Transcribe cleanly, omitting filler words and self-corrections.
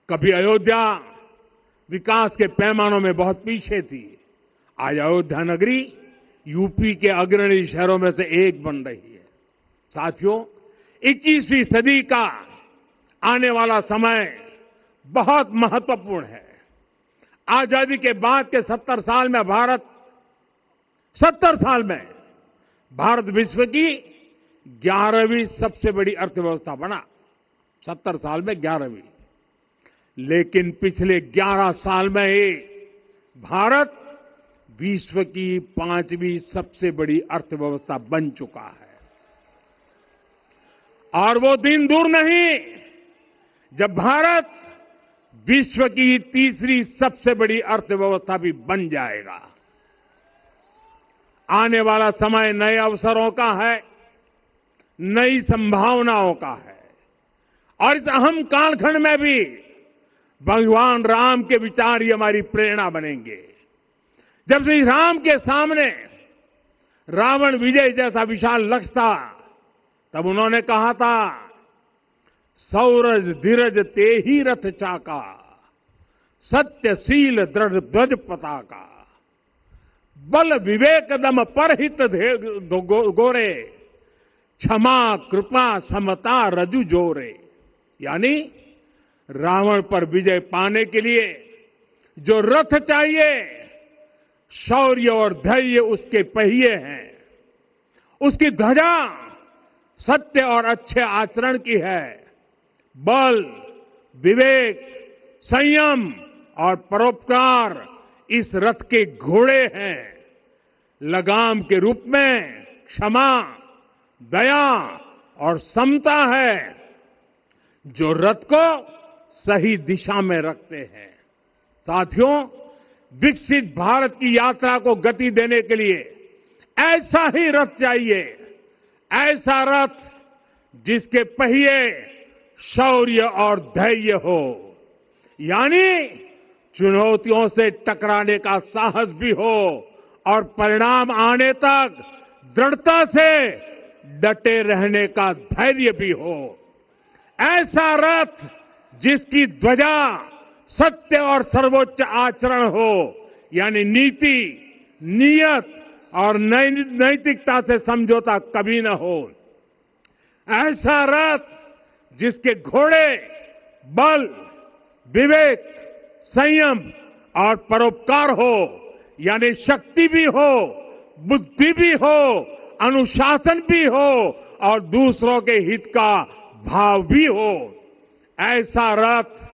कभी अयोध्या विकास के पैमानों में बहुत पीछे थी। आज अयोध्या नगरी यूपी के अग्रणी शहरों में से एक बन रही है। साथियों, 21वीं सदी का आने वाला समय बहुत महत्वपूर्ण है। आजादी के बाद के 70 साल में भारत विश्व की 11वीं सबसे बड़ी अर्थव्यवस्था बना। 70 साल में 11वीं। लेकिन पिछले 11 साल में ही भारत विश्व की 5वीं सबसे बड़ी अर्थव्यवस्था बन चुका है। और वो दिन दूर नहीं जब भारत विश्व की 3री सबसे बड़ी अर्थव्यवस्था भी बन जाएगा। आने वाला समय नए अवसरों का है, नई संभावनाओं का है। और इस अहम कालखंड में भी भगवान राम के विचार ही हमारी प्रेरणा बनेंगे। जब श्री राम के सामने रावण विजय जैसा विशाल लक्ष्य था, तब उन्होंने कहा था, सौरज धीरज ते ही रथ चाका, सत्यशील दृढ़ ध्वज पताका, बल विवेक दम परहित गोरे, क्षमा कृपा समता रजु जोरे। यानी रावण पर विजय पाने के लिए जो रथ चाहिए, शौर्य और धैर्य उसके पहिए हैं, उसकी ध्वजा सत्य और अच्छे आचरण की है, बल विवेक संयम और परोपकार इस रथ के घोड़े हैं। लगाम के रूप में क्षमा, दया और समता है जो रथ को सही दिशा में रखते हैं। साथियों, विकसित भारत की यात्रा को गति देने के लिए ऐसा ही रथ चाहिए, ऐसा रथ जिसके पहिए शौर्य और धैर्य हो, यानी चुनौतियों से टकराने का साहस भी हो और परिणाम आने तक दृढ़ता से डटे रहने का धैर्य भी हो। ऐसा रथ जिसकी ध्वजा सत्य और सर्वोच्च आचरण हो, यानी नीति, नियत और नैतिकता से समझौता कभी न हो। ऐसा रथ जिसके घोड़े बल, विवेक, संयम और परोपकार हो, यानी शक्ति भी हो, बुद्धि भी हो, अनुशासन भी हो और दूसरों के हित का भाव भी हो। ऐसा रथ